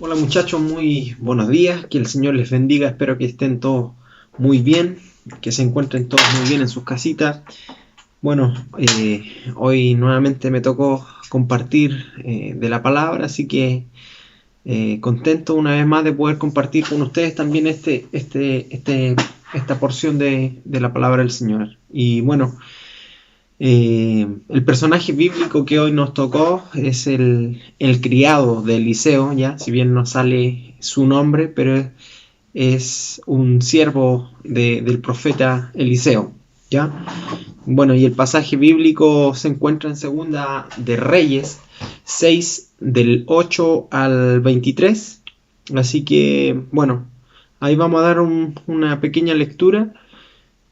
Hola muchachos, muy buenos días, que el Señor les bendiga, espero que estén todos muy bien, que se encuentren todos muy bien en sus casitas. Bueno, hoy nuevamente me tocó compartir de la palabra, así que contento una vez más de poder compartir con ustedes también esta porción de la palabra del Señor. Y bueno, el personaje bíblico que hoy nos tocó es el criado de Eliseo, ya, si bien no sale su nombre, pero es un siervo del profeta Eliseo, ya. Bueno, y el pasaje bíblico se encuentra en Segunda de Reyes 6 del 8 al 23, así que bueno, ahí vamos a dar una pequeña lectura.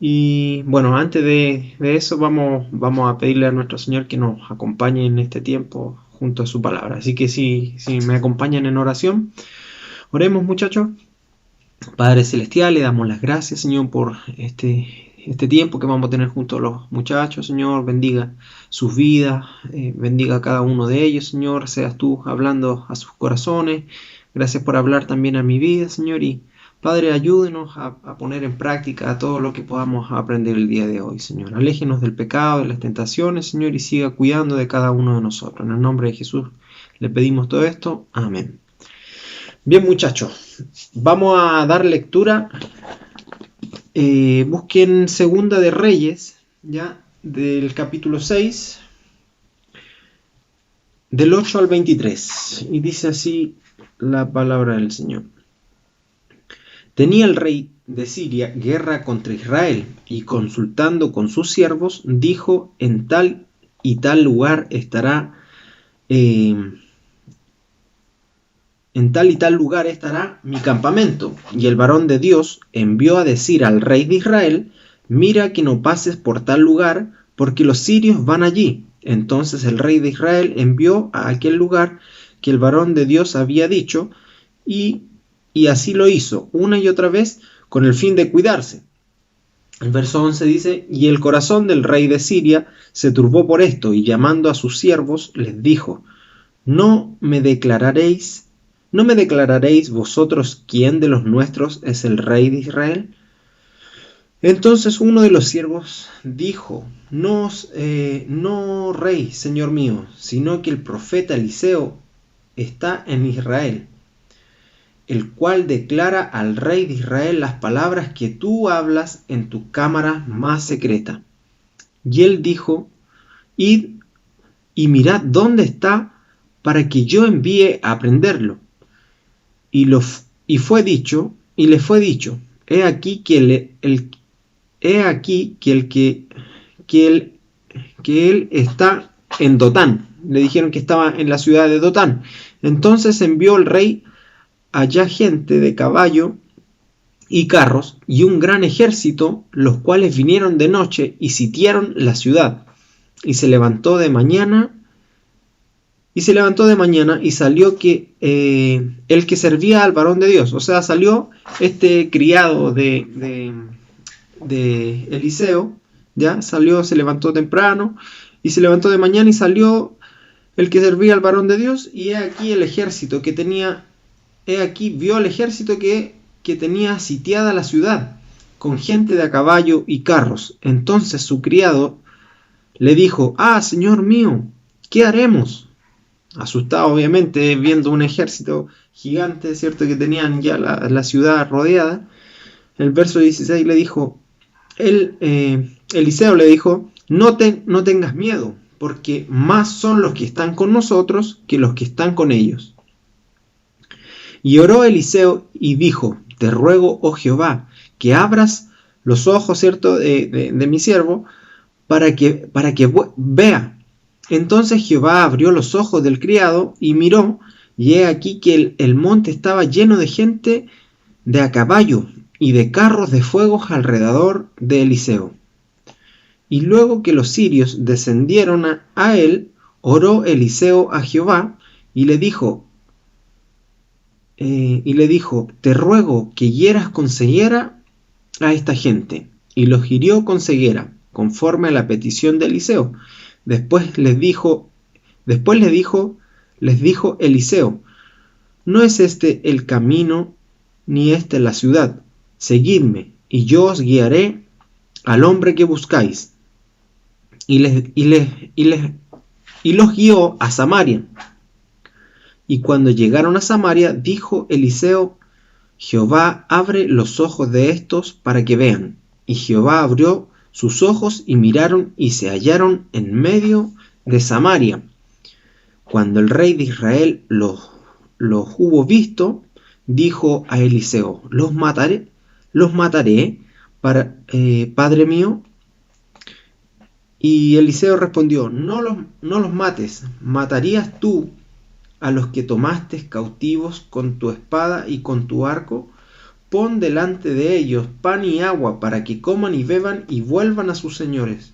Y bueno, antes de eso vamos a pedirle a nuestro Señor que nos acompañe en este tiempo junto a su palabra. Así que si me acompañan en oración, oremos muchachos. Padre Celestial, le damos las gracias, Señor, por este tiempo que vamos a tener junto a los muchachos, Señor. Bendiga sus vidas, bendiga a cada uno de ellos, Señor. Seas tú hablando a sus corazones. Gracias por hablar también a mi vida, Señor. Y Padre, ayúdenos a poner en práctica todo lo que podamos aprender el día de hoy, Señor. Aléjenos del pecado, de las tentaciones, Señor, y siga cuidando de cada uno de nosotros. En el nombre de Jesús le pedimos todo esto. Amén. Bien, muchachos, vamos a dar lectura. Busquen Segunda de Reyes, ya, del capítulo 6, del 8 al 23. Y dice así la palabra del Señor. Tenía el rey de Siria guerra contra Israel, y consultando con sus siervos, dijo: en tal y tal lugar estará mi campamento. Y el varón de Dios envió a decir al rey de Israel: mira que no pases por tal lugar, porque los sirios van allí. Entonces el rey de Israel envió a aquel lugar que el varón de Dios había dicho, y así lo hizo una y otra vez con el fin de cuidarse. El verso 11 dice: y el corazón del rey de Siria se turbó por esto, y llamando a sus siervos les dijo: ¿No me declararéis vosotros quién de los nuestros es el rey de Israel? Entonces uno de los siervos dijo: no, rey, señor mío, sino que el profeta Eliseo está en Israel, el cual declara al rey de Israel las palabras que tú hablas en tu cámara más secreta. Y él dijo: id y mirad dónde está, para que yo envíe a prenderlo. Y le fue dicho: he aquí que él está en Dotán. Le dijeron que estaba en la ciudad de Dotán. Entonces envió el rey allá gente de caballo y carros y un gran ejército, los cuales vinieron de noche y sitiaron la ciudad. Y se levantó de mañana y salió el que servía al varón de Dios. O sea, salió este criado de Eliseo, ya salió, se levantó temprano, y se levantó de mañana y salió el que servía al varón de Dios. Y he aquí el ejército que tenía, vio el ejército que tenía sitiada la ciudad, con gente de a caballo y carros. Entonces su criado le dijo: señor mío, ¿qué haremos? Asustado, obviamente, viendo un ejército gigante, ¿cierto?, que tenían ya la ciudad rodeada. El verso 16 le dijo, Eliseo le dijo: no tengas miedo, porque más son los que están con nosotros que los que están con ellos. Y oró Eliseo y dijo: te ruego, oh Jehová, que abras los ojos, ¿cierto?, de mi siervo, para que vea. Entonces Jehová abrió los ojos del criado y miró, y he aquí que el monte estaba lleno de gente de a caballo y de carros de fuego alrededor de Eliseo. Y luego que los sirios descendieron a él, oró Eliseo a Jehová y le dijo, te ruego que hieras con ceguera a esta gente. Y los hirió con ceguera, conforme a la petición de Eliseo. Después les dijo Eliseo: no es este el camino, ni esta la ciudad. Seguidme, y yo os guiaré al hombre que buscáis. Y los guió a Samaria. Y cuando llegaron a Samaria, dijo Eliseo: Jehová abre los ojos de estos para que vean. Y Jehová abrió sus ojos y miraron y se hallaron en medio de Samaria. Cuando el rey de Israel los hubo visto, dijo a Eliseo: los mataré, padre mío. Y Eliseo respondió: no los mates. ¿Matarías tú a los que tomaste cautivos con tu espada y con tu arco? Pon delante de ellos pan y agua para que coman y beban y vuelvan a sus señores.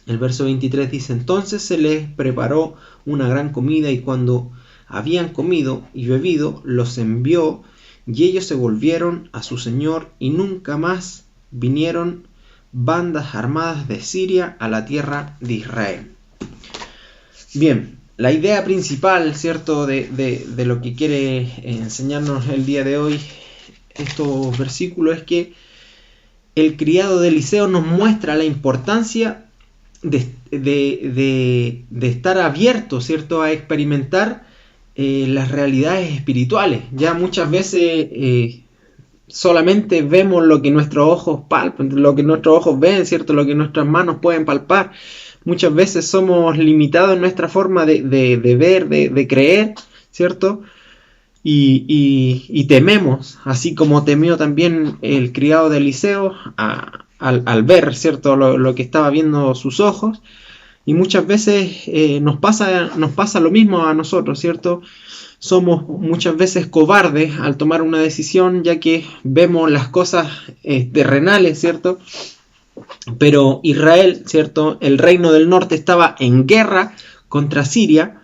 El verso 23 dice: entonces se les preparó una gran comida, y cuando habían comido y bebido, los envió, y ellos se volvieron a su señor, y nunca más vinieron bandas armadas de Siria a la tierra de Israel. Bien, la idea principal, ¿cierto?, de lo que quiere enseñarnos el día de hoy estos versículos es que el criado de Eliseo nos muestra la importancia de estar abierto, ¿cierto?, a experimentar las realidades espirituales. Ya muchas veces solamente vemos lo que nuestros ojos palpan, lo que nuestros ojos ven, ¿cierto?, lo que nuestras manos pueden palpar. Muchas veces somos limitados en nuestra forma de ver, de creer, ¿cierto? Y tememos, así como temió también el criado de Eliseo al ver, ¿cierto?, lo que estaba viendo sus ojos. Y muchas veces nos pasa lo mismo a nosotros, ¿cierto? Somos muchas veces cobardes al tomar una decisión, ya que vemos las cosas terrenales, ¿cierto? Pero Israel, ¿cierto?, el reino del norte estaba en guerra contra Siria,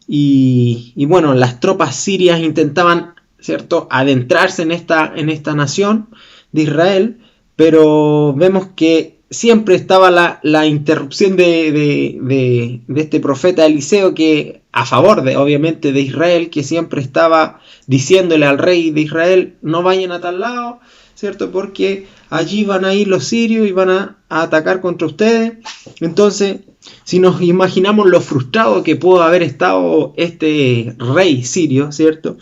y bueno, las tropas sirias intentaban, ¿cierto?, adentrarse en esta nación de Israel, pero vemos que siempre estaba la interrupción de este profeta Eliseo, que a favor obviamente de Israel, que siempre estaba diciéndole al rey de Israel: no vayan a tal lado, ¿cierto?, porque allí van a ir los sirios y van a atacar contra ustedes. Entonces, si nos imaginamos lo frustrado que pudo haber estado este rey sirio, ¿cierto?,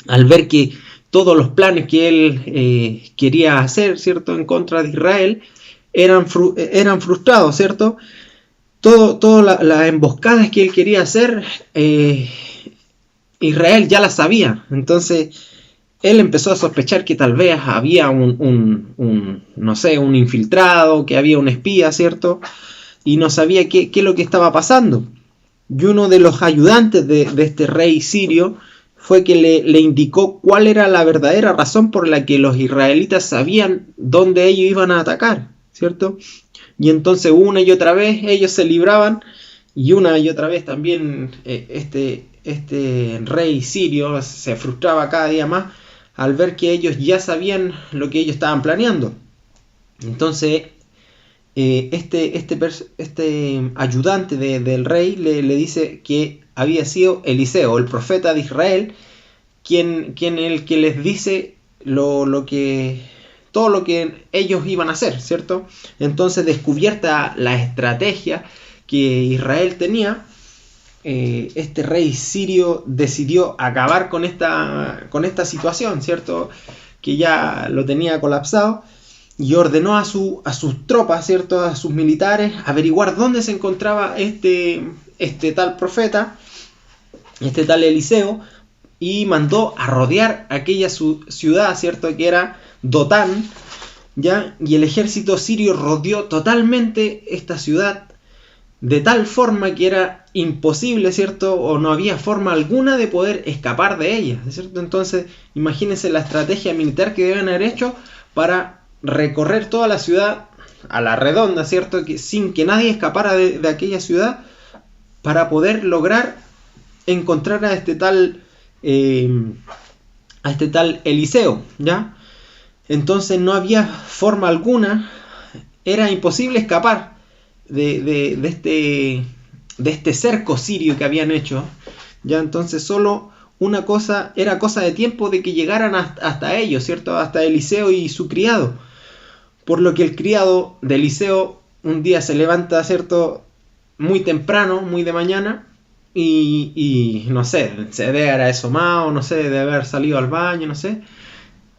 al ver que todos los planes que él quería hacer, ¿cierto?, en contra de Israel eran frustrados, ¿cierto? Todas las emboscadas que él quería hacer, Israel ya las sabía. Entonces él empezó a sospechar que tal vez había un infiltrado, que había un espía, ¿cierto? Y no sabía qué es lo que estaba pasando. Y uno de los ayudantes de este rey sirio fue que le indicó cuál era la verdadera razón por la que los israelitas sabían dónde ellos iban a atacar, ¿cierto? Y entonces una y otra vez ellos se libraban, y una y otra vez también este rey sirio se frustraba cada día más al ver que ellos ya sabían lo que ellos estaban planeando. Entonces este ayudante del rey le dice que había sido Eliseo, el profeta de Israel, quien el que les dice todo lo que ellos iban a hacer, ¿cierto? Entonces, descubierta la estrategia que Israel tenía, este rey sirio decidió acabar con esta situación, ¿cierto?, que ya lo tenía colapsado, y ordenó a sus tropas, ¿cierto?, a sus militares, averiguar dónde se encontraba este tal profeta, este tal Eliseo, y mandó a rodear aquella ciudad, ¿cierto?, que era Dotán, ¿ya? Y el ejército sirio rodeó totalmente esta ciudad de tal forma que era imposible, ¿cierto?, o no había forma alguna de poder escapar de ella, ¿cierto? Entonces, imagínense la estrategia militar que deben haber hecho para recorrer toda la ciudad a la redonda, ¿cierto?, que sin que nadie escapara de aquella ciudad, para poder lograr encontrar a este tal Eliseo, ¿ya? Entonces no había forma alguna, era imposible escapar de este cerco sirio que habían hecho, ¿ya? Entonces solo era cosa de tiempo de que llegaran hasta ellos, ¿cierto? Hasta Eliseo y su criado. Por lo que el criado de Eliseo un día se levanta, ¿cierto? Muy temprano, muy de mañana, y no sé, se debe haber asomado, no sé, debe haber salido al baño, no sé,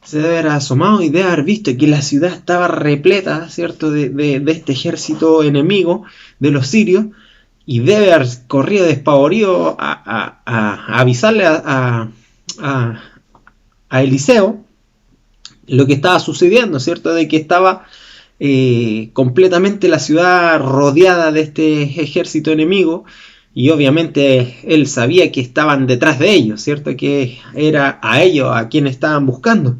se debe haber asomado y debe haber visto que la ciudad estaba repleta, ¿cierto?, de este ejército enemigo de los sirios, y debe haber corrido despavorido a avisarle a Eliseo lo que estaba sucediendo, ¿cierto?, de que estaba completamente la ciudad rodeada de este ejército enemigo, y obviamente él sabía que estaban detrás de ellos, ¿cierto?, que era a ellos a quien estaban buscando.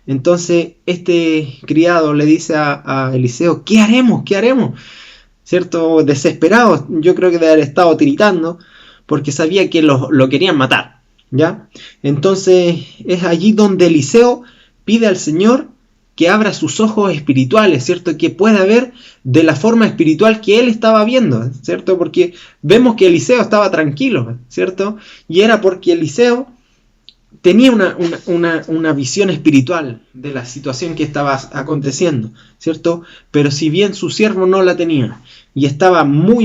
Entonces este criado le dice a Eliseo: ¿qué haremos? ¿Qué haremos? ¿Cierto? Desesperado, yo creo que debe haber estado tiritando, porque sabía que lo querían matar, ¿ya? Entonces es allí donde Eliseo pide al Señor que abra sus ojos espirituales, ¿cierto? Que pueda ver de la forma espiritual que él estaba viendo, ¿cierto? Porque vemos que Eliseo estaba tranquilo, ¿cierto? Y era porque Eliseo tenía una visión espiritual de la situación que estaba aconteciendo, ¿cierto? Pero si bien su siervo no la tenía, y estaba muy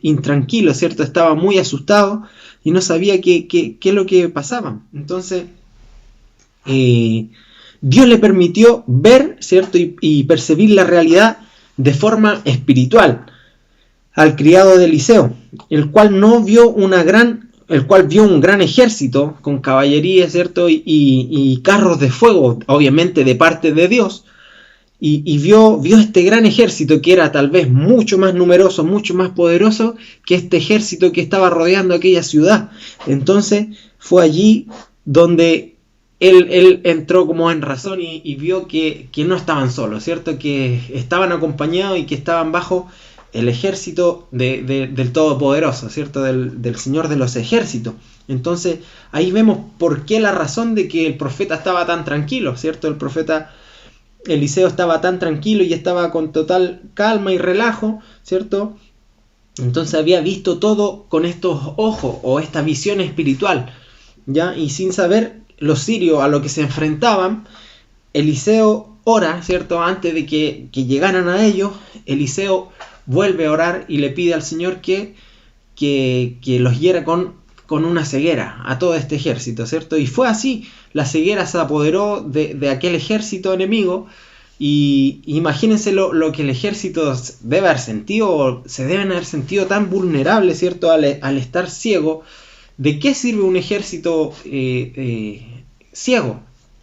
intranquilo, ¿cierto? Estaba muy asustado y no sabía qué es lo que pasaba. Entonces, Dios le permitió ver, ¿cierto? Y percibir la realidad de forma espiritual al criado de Eliseo, el cual vio un gran ejército con caballería, ¿cierto? Y carros de fuego, obviamente de parte de Dios, y vio este gran ejército que era tal vez mucho más numeroso, mucho más poderoso que este ejército que estaba rodeando aquella ciudad. Entonces fue allí donde él entró como en razón y vio que no estaban solos, ¿cierto? Que estaban acompañados y que estaban bajo el ejército del Todopoderoso, ¿cierto? Del Señor de los ejércitos. Entonces ahí vemos por qué la razón de que el profeta estaba tan tranquilo, ¿cierto? El profeta Eliseo estaba tan tranquilo y estaba con total calma y relajo, ¿cierto? Entonces había visto todo con estos ojos o esta visión espiritual, ¿ya? Y sin saber los sirios a lo que se enfrentaban, Eliseo ora, ¿cierto? Antes de que llegaran a ellos, Eliseo vuelve a orar y le pide al Señor que los hiera con una ceguera a todo este ejército, ¿cierto? Y fue así, la ceguera se apoderó de aquel ejército enemigo, y imagínense lo que el ejército debe haber sentido, o se deben haber sentido tan vulnerables, ¿cierto? Al estar ciego. ¿De qué sirve un ejército ciego?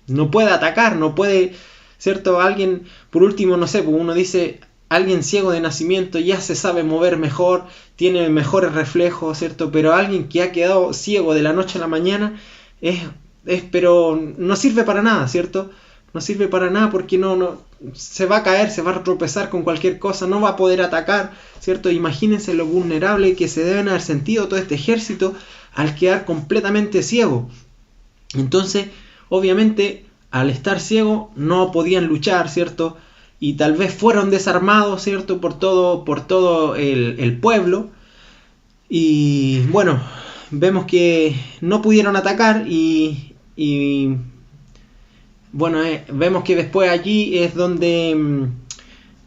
No puede atacar, no puede, ¿cierto? Alguien, por último, no sé, uno dice, alguien ciego de nacimiento ya se sabe mover mejor, tiene mejores reflejos, ¿cierto? Pero alguien que ha quedado ciego de la noche a la mañana pero no sirve para nada, ¿cierto? No sirve para nada porque no se va a caer, se va a tropezar con cualquier cosa, no va a poder atacar, ¿cierto? Imagínense lo vulnerable que se deben haber sentido todo este ejército al quedar completamente ciego. Entonces, obviamente, al estar ciego no podían luchar, ¿cierto? Y tal vez fueron desarmados, ¿cierto? Por todo el pueblo. Y bueno, vemos que no pudieron atacar y bueno, vemos que después allí es donde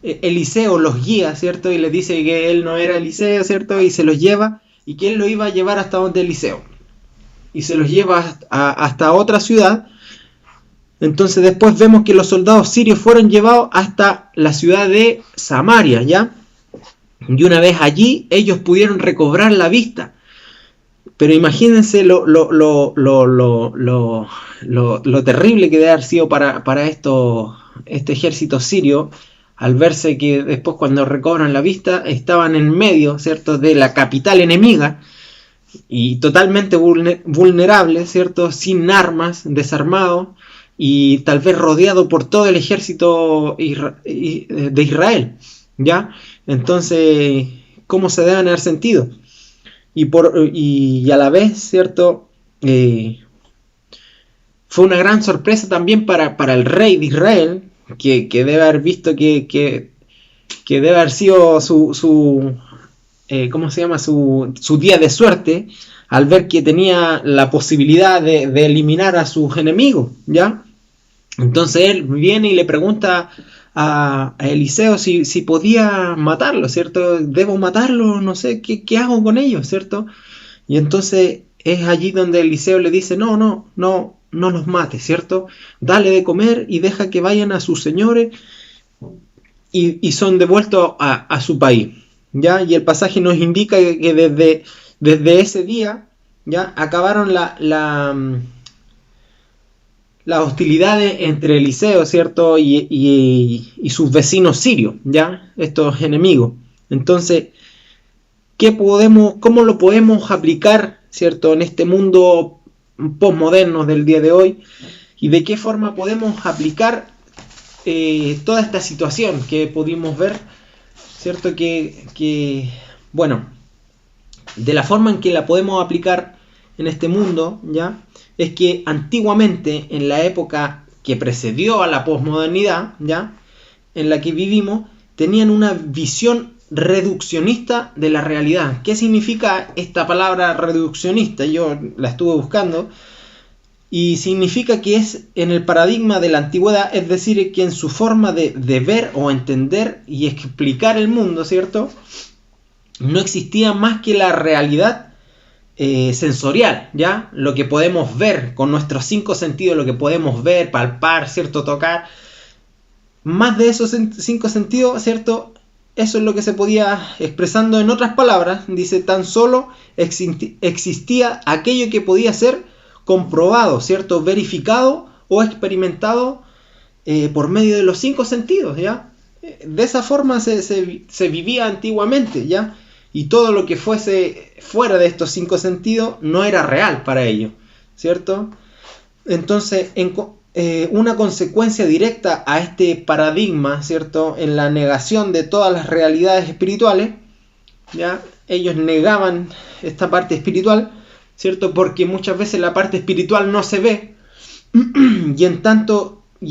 Eliseo los guía, ¿cierto? Y les dice que él no era Eliseo, ¿cierto? Y se los lleva, y que él lo iba a llevar hasta donde Eliseo. Y se los lleva hasta otra ciudad. Entonces después vemos que los soldados sirios fueron llevados hasta la ciudad de Samaria, ¿ya? Y una vez allí, ellos pudieron recobrar la vista. Pero imagínense lo terrible que debe haber sido para este ejército sirio, al verse que después, cuando recobran la vista, estaban en medio, ¿cierto?, de la capital enemiga, y totalmente vulnerable, ¿cierto?, sin armas, desarmado, y tal vez rodeado por todo el ejército de Israel, ¿ya? Entonces, ¿cómo se deben haber sentido? Y a la vez, ¿cierto?, fue una gran sorpresa también para el rey de Israel, que debe haber visto que debe haber sido ¿cómo se llama? Su día de suerte, al ver que tenía la posibilidad de eliminar a sus enemigos, ¿ya? Entonces él viene y le pregunta a Eliseo si podía matarlo, ¿cierto? ¿Debo matarlo? No sé, ¿qué hago con ellos, ¿cierto? Y entonces es allí donde Eliseo le dice, no los mates, ¿cierto? Dale de comer y deja que vayan a sus señores y son devueltos a su país, ¿ya? Y el pasaje nos indica que desde ese día, ¿ya? Acabaron las hostilidades entre Eliseo, ¿cierto? Y sus vecinos sirios, ¿ya? Estos enemigos. Entonces, ¿cómo lo podemos aplicar, ¿cierto? En este mundo postmoderno del día de hoy? ¿Y de qué forma podemos aplicar toda esta situación que pudimos ver, ¿cierto? Bueno, de la forma en que la podemos aplicar en este mundo, ¿ya? Es que antiguamente, en la época que precedió a la posmodernidad, ¿ya? En la que vivimos, tenían una visión reduccionista de la realidad. ¿Qué significa esta palabra reduccionista? Yo la estuve buscando y significa que es en el paradigma de la antigüedad, es decir, que en su forma de ver o entender y explicar el mundo, ¿cierto? No existía más que la realidad sensorial, ¿ya? Lo que podemos ver con nuestros 5 sentidos, lo que podemos ver, palpar, ¿cierto? Tocar. Más de esos 5 sentidos, ¿cierto? Eso es lo que se podía, expresando en otras palabras, dice, tan solo existía aquello que podía ser comprobado, ¿cierto? Verificado o experimentado por medio de los 5 sentidos, ¿ya? De esa forma se vivía antiguamente, ¿ya? Y todo lo que fuese fuera de estos 5 sentidos no era real para ellos, ¿cierto? Entonces, una consecuencia directa a este paradigma, ¿cierto? En la negación de todas las realidades espirituales, ¿ya? Ellos negaban esta parte espiritual, ¿cierto? Porque muchas veces la parte espiritual no se ve, y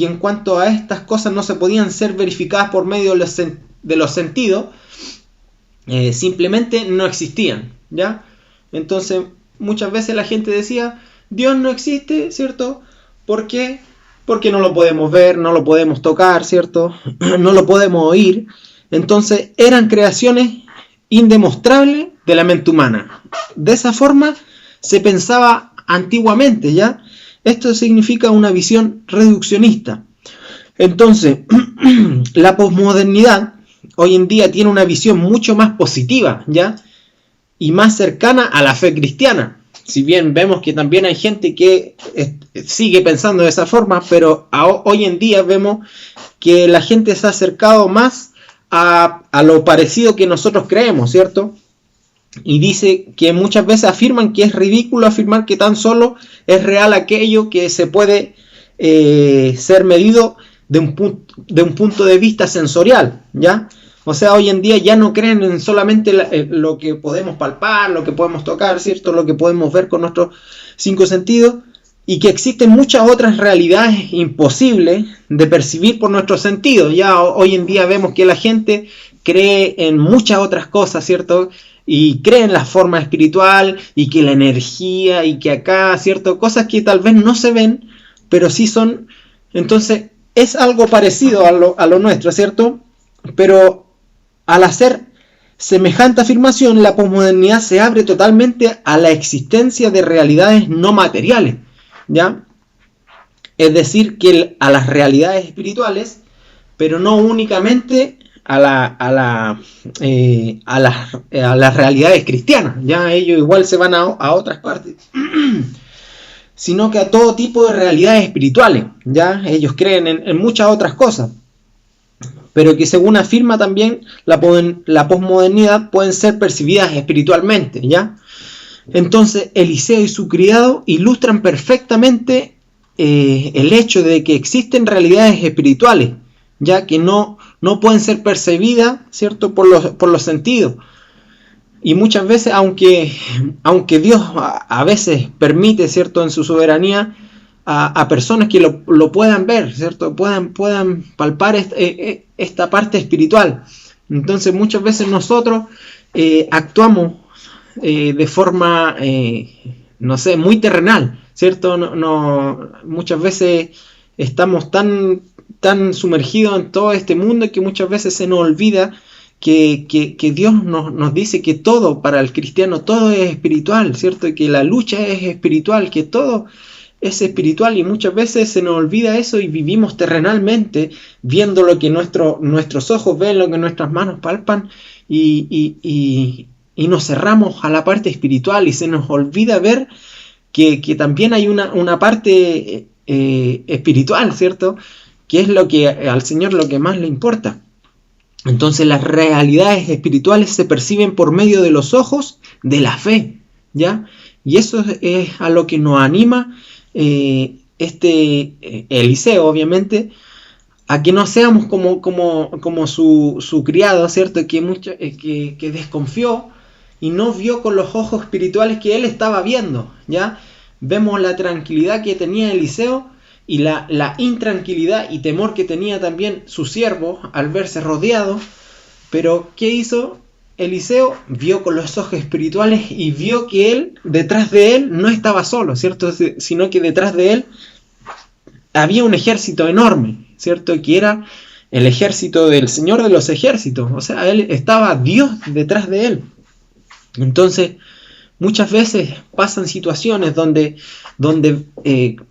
en cuanto a estas cosas no se podían ser verificadas por medio de los sentidos, simplemente no existían, ¿ya? Entonces, muchas veces la gente decía, Dios no existe, ¿cierto? ¿Por qué? Porque no lo podemos ver, no lo podemos tocar, ¿cierto? No lo podemos oír. Entonces, eran creaciones indemostrables de la mente humana. De esa forma se pensaba antiguamente, ¿ya? Esto significa una visión reduccionista. Entonces, la posmodernidad hoy en día tiene una visión mucho más positiva, ¿ya? Y más cercana a la fe cristiana. Si bien vemos que también hay gente que sigue pensando de esa forma, pero hoy en día vemos que la gente se ha acercado más a lo parecido que nosotros creemos, ¿cierto? Y dice que muchas veces afirman que es ridículo afirmar que tan solo es real aquello que se puede ser medido de un punto de vista sensorial, ¿ya? O sea, hoy en día ya no creen en solamente lo que podemos palpar, lo que podemos tocar, ¿cierto? Lo que podemos ver con nuestros 5 sentidos, y que existen muchas otras realidades imposibles de percibir por nuestros sentidos. Ya hoy en día vemos que la gente cree en muchas otras cosas, ¿cierto? Y cree en la forma espiritual, y que la energía, y que acá, ¿cierto? Cosas que tal vez no se ven, pero sí son. Entonces, es algo parecido a lo nuestro, ¿cierto? Pero al hacer semejante afirmación, la posmodernidad se abre totalmente a la existencia de realidades no materiales, ¿ya? Es decir, que a las realidades espirituales, pero no únicamente a las realidades cristianas, ¿ya? Ellos igual se van a otras partes, sino que a todo tipo de realidades espirituales, ¿ya? Ellos creen en muchas otras cosas, pero que según afirma también la posmodernidad pueden ser percibidas espiritualmente, ¿ya? Entonces Eliseo y su criado ilustran perfectamente el hecho de que existen realidades espirituales, ya que no pueden ser percibidas, ¿cierto? por los sentidos. Y muchas veces, aunque Dios a veces permite, ¿cierto? En su soberanía, a personas que lo puedan ver, ¿cierto? Puedan palpar esta parte espiritual. Entonces muchas veces nosotros actuamos de forma, no sé, muy terrenal, ¿cierto? Muchas veces estamos tan sumergidos en todo este mundo que muchas veces se nos olvida que Dios nos dice que todo, para el cristiano, todo es espiritual, ¿cierto? Y que la lucha es espiritual, que todo es espiritual, y muchas veces se nos olvida eso y vivimos terrenalmente, viendo lo que nuestros ojos ven, lo que nuestras manos palpan, y nos cerramos a la parte espiritual y se nos olvida ver que también hay una parte espiritual, ¿cierto? Que es lo que al Señor lo que más le importa. Entonces las realidades espirituales se perciben por medio de los ojos de la fe, ¿ya? Y eso es a lo que nos anima Eliseo, obviamente, a que no seamos como su criado, ¿cierto? Que desconfió y no vio con los ojos espirituales que él estaba viendo, ¿ya? Vemos la tranquilidad que tenía Eliseo y la intranquilidad y temor que tenía también su siervo al verse rodeado. Pero ¿qué hizo Eliseo? Vio con los ojos espirituales y vio que él, detrás de él, no estaba solo, ¿cierto? Sino que detrás de él había un ejército enorme, ¿cierto? Que era el ejército del Señor de los ejércitos. O sea, él estaba Dios detrás de él. Entonces, muchas veces pasan situaciones donde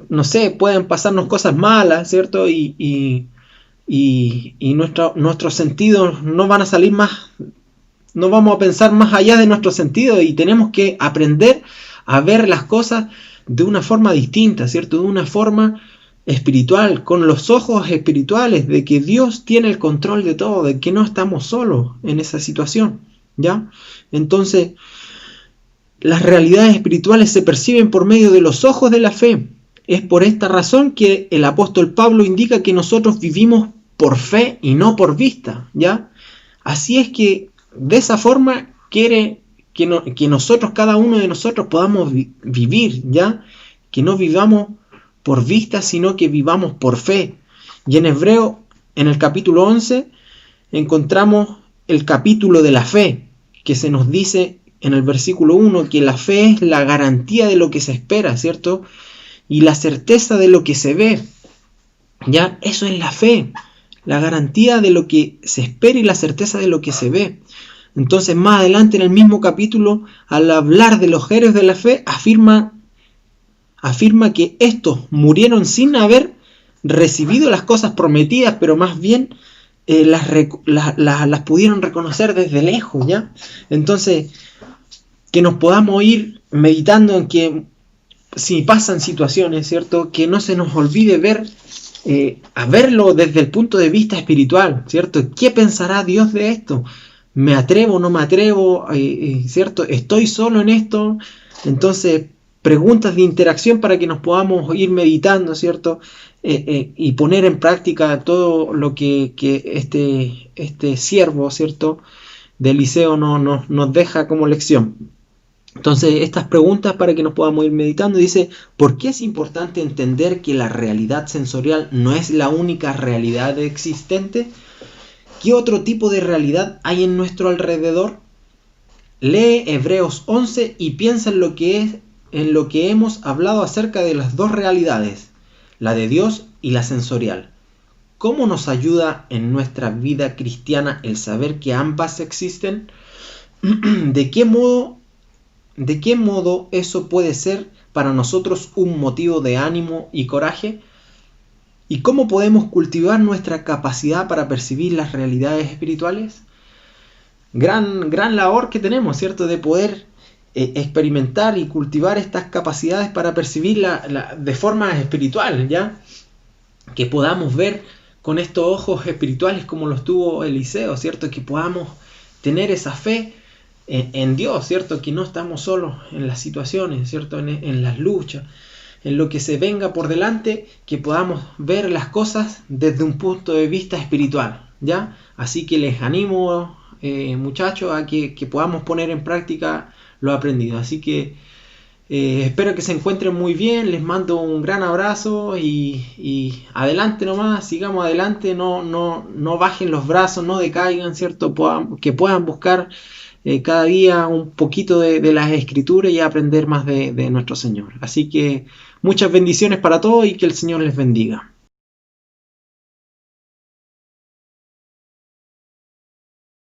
no sé, pueden pasarnos cosas malas, ¿cierto? Y nuestros sentidos no van a salir más, no vamos a pensar más allá de nuestros sentidos, y tenemos que aprender a ver las cosas de una forma distinta, ¿cierto? De una forma espiritual, con los ojos espirituales, de que Dios tiene el control de todo, de que no estamos solos en esa situación, ¿ya? Entonces, las realidades espirituales se perciben por medio de los ojos de la fe. Es por esta razón que el apóstol Pablo indica que nosotros vivimos por fe y no por vista, ¿ya? Así es que de esa forma quiere que nosotros, cada uno de nosotros, podamos vivir, ¿ya? Que no vivamos por vista, sino que vivamos por fe. Y en Hebreo, en el capítulo 11, encontramos el capítulo de la fe, que se nos dice en el versículo 1 que la fe es la garantía de lo que se espera, ¿cierto? Y la certeza de lo que se ve. Ya, eso es la fe, la garantía de lo que se espera y la certeza de lo que se ve. Entonces, más adelante en el mismo capítulo, al hablar de los héroes de la fe, afirma que estos murieron sin haber recibido las cosas prometidas, pero más bien las pudieron reconocer desde lejos, ¿ya? Entonces, que nos podamos ir meditando en que si pasan situaciones, ¿cierto? Que no se nos olvide a verlo desde el punto de vista espiritual, ¿cierto? ¿Qué pensará Dios de esto? ¿Me atrevo, no me atrevo? ¿Cierto? ¿Estoy solo en esto? Entonces, preguntas de interacción para que nos podamos ir meditando, ¿cierto? Y poner en práctica todo lo que este siervo, ¿cierto?, de Eliseo nos deja como lección. Entonces, estas preguntas para que nos podamos ir meditando. Dice, ¿por qué es importante entender que la realidad sensorial no es la única realidad existente? ¿Qué otro tipo de realidad hay en nuestro alrededor? Lee Hebreos 11 y piensa en lo que hemos hablado acerca de las dos realidades, la de Dios y la sensorial. ¿Cómo nos ayuda en nuestra vida cristiana el saber que ambas existen? ¿De qué modo eso puede ser para nosotros un motivo de ánimo y coraje? ¿Y cómo podemos cultivar nuestra capacidad para percibir las realidades espirituales? Gran labor que tenemos, ¿cierto? De poder experimentar y cultivar estas capacidades para percibirla de forma espiritual, ¿ya? Que podamos ver con estos ojos espirituales como los tuvo Eliseo, ¿cierto? Que podamos tener esa fe en Dios, ¿cierto? Que no estamos solos en las situaciones, ¿cierto? En las luchas, en lo que se venga por delante, que podamos ver las cosas desde un punto de vista espiritual, ¿ya? Así que les animo, muchachos, a que podamos poner en práctica lo aprendido. Así que espero que se encuentren muy bien, les mando un gran abrazo y adelante nomás, sigamos adelante, no bajen los brazos, no decaigan, ¿cierto? Que puedan buscar cada día un poquito de las Escrituras y aprender más de nuestro Señor. Así que muchas bendiciones para todos y que el Señor les bendiga.